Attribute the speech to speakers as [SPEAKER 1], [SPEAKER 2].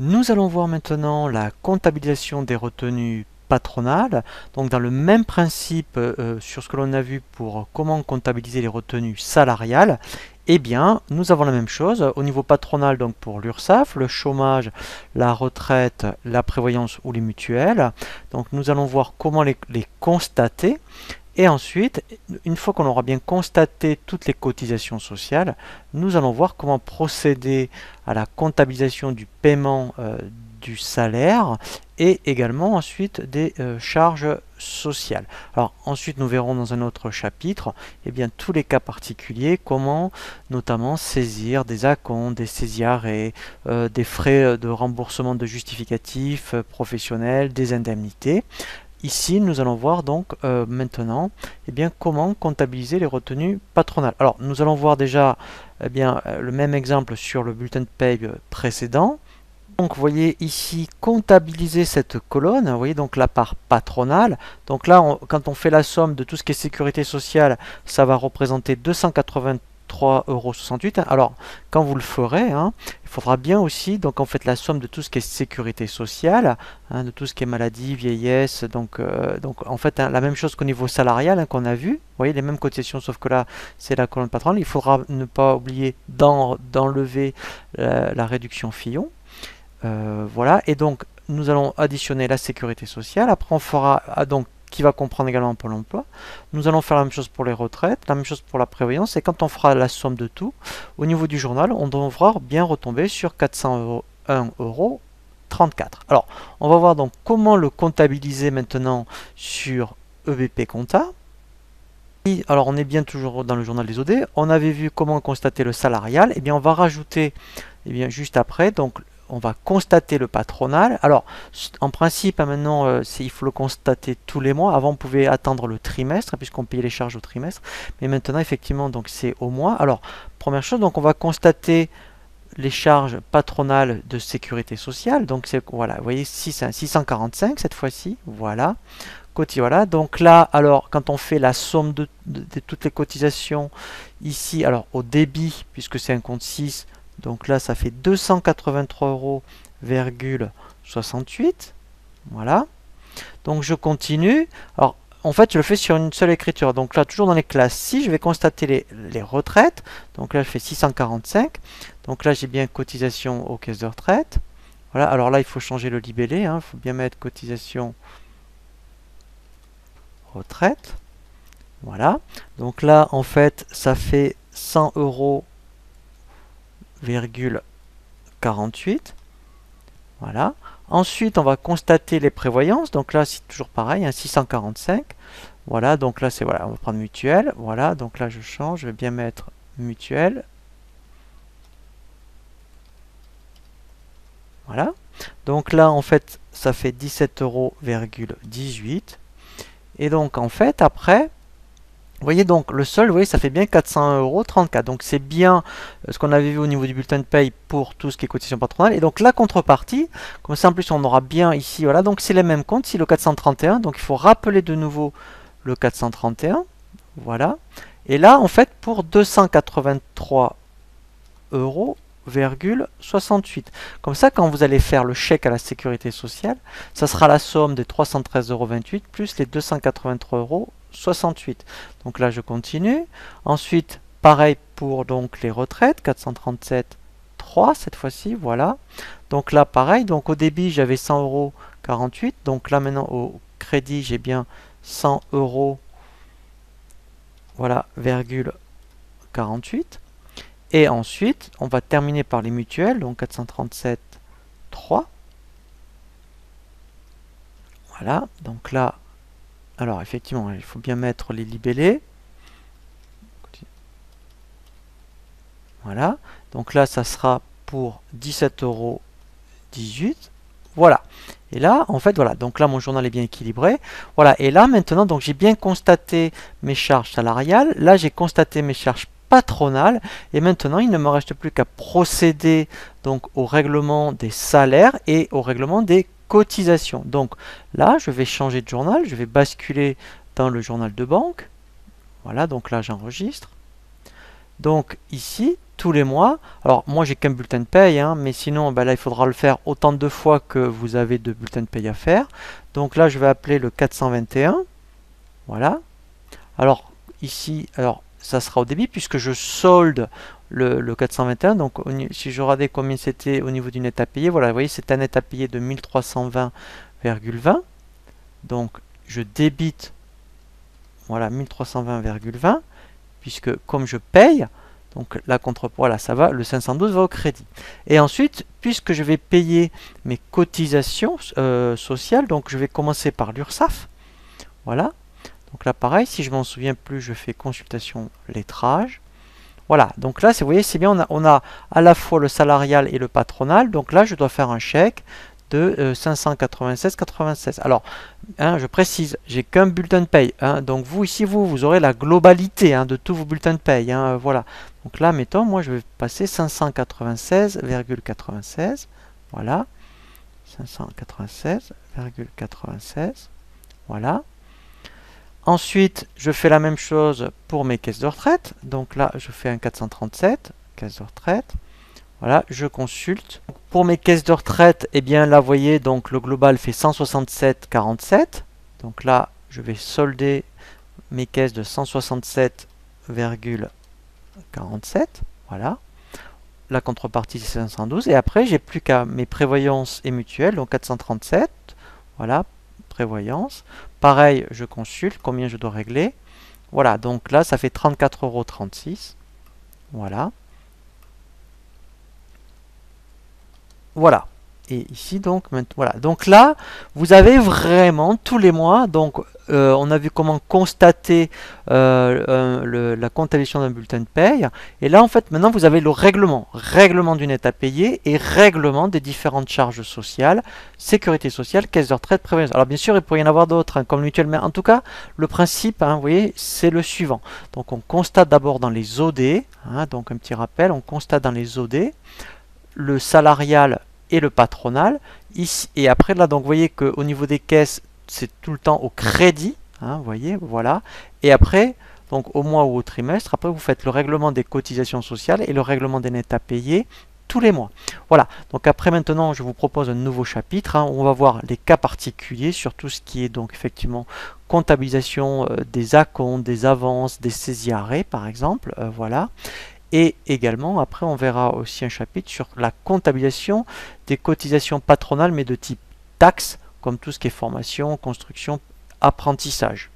[SPEAKER 1] Nous allons voir maintenant la comptabilisation des retenues patronales. Donc dans le même principe sur ce que l'on a vu pour comment comptabiliser les retenues salariales, eh bien nous avons la même chose au niveau patronal, donc pour l'URSSAF, le chômage, la retraite, la prévoyance ou les mutuelles. Donc nous allons voir comment les constater. Et ensuite, une fois qu'on aura bien constaté toutes les cotisations sociales, nous allons voir comment procéder à la comptabilisation du paiement du salaire et également ensuite des charges sociales. Alors ensuite, nous verrons dans un autre chapitre bien, tous les cas particuliers, comment notamment saisir des acomptes, des saisie-arrêts, des frais de remboursement de justificatifs professionnels, des indemnités. Ici, nous allons voir donc maintenant bien, comment comptabiliser les retenues patronales. Alors, nous allons voir déjà le même exemple sur le bulletin de paye précédent. Donc, vous voyez ici comptabiliser cette colonne. Vous voyez donc la part patronale. Donc là, quand on fait la somme de tout ce qui est sécurité sociale, ça va représenter 283,68 €. Alors, quand vous le ferez, il faudra bien aussi, donc en fait, la somme de tout ce qui est sécurité sociale, de tout ce qui est maladie, vieillesse, donc en fait, la même chose qu'au niveau salarial qu'on a vu. Vous voyez, les mêmes cotisations, sauf que là, c'est la colonne patronale. Il faudra ne pas oublier d'enlever la réduction Fillon. Voilà, et donc nous allons additionner la sécurité sociale. Après, on fera donc qui va comprendre également Pôle emploi. Nous allons faire la même chose pour les retraites, la même chose pour la prévoyance. Et quand on fera la somme de tout, au niveau du journal, on devra bien retomber sur 401,34 €. Alors, on va voir donc comment le comptabiliser maintenant sur EBP Compta. Alors, on est bien toujours dans le journal des OD. On avait vu comment constater le salarial. Et bien, on va rajouter juste après, donc on va constater le patronal. Alors, en principe, maintenant, il faut le constater tous les mois. Avant, on pouvait attendre le trimestre, puisqu'on payait les charges au trimestre. Mais maintenant, effectivement, donc c'est au mois. Alors, première chose, donc on va constater les charges patronales de sécurité sociale. Donc, voilà, vous voyez, 645 cette fois-ci. Voilà. Voilà, donc là, alors, quand on fait la somme de toutes les cotisations, ici, alors au débit, puisque c'est un compte 6, donc là, ça fait 283,68 €. Voilà. Donc je continue. Alors, en fait, je le fais sur une seule écriture. Donc là, toujours dans les classes 6, je vais constater les retraites. Donc là, je fais 645. Donc là, j'ai bien cotisation aux caisses de retraite. Voilà. Alors là, il faut changer le libellé. Il faut bien mettre cotisation retraite. Voilà. Donc là, en fait, ça fait 100,48 €. Voilà. Ensuite, on va constater les prévoyances. Donc là, c'est toujours pareil, 645. Voilà, donc là, c'est voilà, on va prendre mutuelle. Voilà, donc là, je change, je vais bien mettre mutuelle. Voilà. Donc là, en fait, ça fait 17,18 €. Et donc, en fait, après, vous voyez donc le solde, vous voyez, ça fait bien 401,34 €. Donc c'est bien ce qu'on avait vu au niveau du bulletin de paye pour tout ce qui est cotisation patronale. Et donc la contrepartie, comme ça en plus on aura bien ici, voilà, donc c'est les mêmes comptes, ici le 431. Donc il faut rappeler de nouveau le 431. Voilà. Et là, en fait, pour 283,68 €. Comme ça, quand vous allez faire le chèque à la sécurité sociale, ça sera la somme des 313,28 € plus les 283,68 €. Donc là, je continue. Ensuite, pareil pour donc les retraites, 437,3 cette fois-ci, voilà. Donc là, pareil, donc au débit, j'avais 100,48 €. Donc là, maintenant, au crédit, j'ai bien 100 €, voilà, virgule 48. Et ensuite, on va terminer par les mutuelles, donc 437,3. Voilà, donc là, alors effectivement, il faut bien mettre les libellés. Voilà, donc là, ça sera pour 17,18 €. Voilà. Et là, en fait, voilà. Donc là, mon journal est bien équilibré. Voilà. Et là, maintenant, donc j'ai bien constaté mes charges salariales. Là, j'ai constaté mes charges patronales. Et maintenant, il ne me reste plus qu'à procéder donc au règlement des salaires et au règlement des cotisations. Donc là, je vais changer de journal. Je vais basculer dans le journal de banque. Voilà. Donc là, j'enregistre. Donc ici, tous les mois. Alors moi j'ai qu'un bulletin de paye, hein, mais sinon ben là il faudra le faire autant de fois que vous avez de bulletins de paye à faire. Donc là je vais appeler le 421. Voilà. Alors ici, alors ça sera au débit puisque je solde le 421. Donc si je regardais combien c'était au niveau du net à payer, voilà, vous voyez c'est un net à payer de 1320,20. Donc je débite, voilà, 1320,20 puisque comme je paye, donc la voilà, ça va, le 512 va au crédit. Et ensuite, puisque je vais payer mes cotisations sociales, donc je vais commencer par l'URSSAF. Voilà. Donc là, pareil, si je m'en souviens plus, je fais consultation lettrage. Voilà, donc là, vous voyez, c'est bien, on a à la fois le salarial et le patronal. Donc là, je dois faire un chèque de 596,96. Alors, hein, je précise, j'ai qu'un bulletin de paye. Hein, donc vous, ici, vous aurez la globalité hein, de tous vos bulletins de paye. Hein, voilà. Donc là, mettons, moi, je vais passer 596,96. Voilà. 596,96. Voilà. Ensuite, je fais la même chose pour mes caisses de retraite. Donc là, je fais un 437, caisse de retraite. Voilà, je consulte. Pour mes caisses de retraite, eh bien là, vous voyez, donc le global fait 167,47. Donc là, je vais solder mes caisses de 167,47. Voilà. La contrepartie, c'est 512. Et après, j'ai plus qu'à mes prévoyances et mutuelles, donc 437. Voilà, prévoyance. Pareil, je consulte combien je dois régler. Voilà, donc là, ça fait 34,36 €. Voilà. Voilà. Et ici, donc, voilà. Donc là, vous avez vraiment tous les mois, donc on a vu comment constater la comptabilisation d'un bulletin de paye. Et là, en fait, maintenant, vous avez le règlement. Règlement du net à payer et règlement des différentes charges sociales, sécurité sociale, caisse de retraite, prévoyance. Alors, bien sûr, il pourrait y en avoir d'autres, hein, comme mutuelle, mais en tout cas, le principe, hein, vous voyez, c'est le suivant. Donc, on constate d'abord dans les OD, hein, donc un petit rappel, on constate dans les OD le salarial et le patronal. Ici, et après, là, donc, vous voyez qu'au niveau des caisses, c'est tout le temps au crédit. Hein, vous voyez, voilà. Et après, donc au mois ou au trimestre, après, vous faites le règlement des cotisations sociales et le règlement des nets à payer tous les mois. Voilà. Donc après, maintenant, je vous propose un nouveau chapitre hein, où on va voir les cas particuliers sur tout ce qui est donc effectivement comptabilisation des acomptes, des avances, des saisies arrêts, par exemple. Voilà. Et également, après, on verra aussi un chapitre sur la comptabilisation des cotisations patronales, mais de type taxe, comme tout ce qui est formation, construction, apprentissage.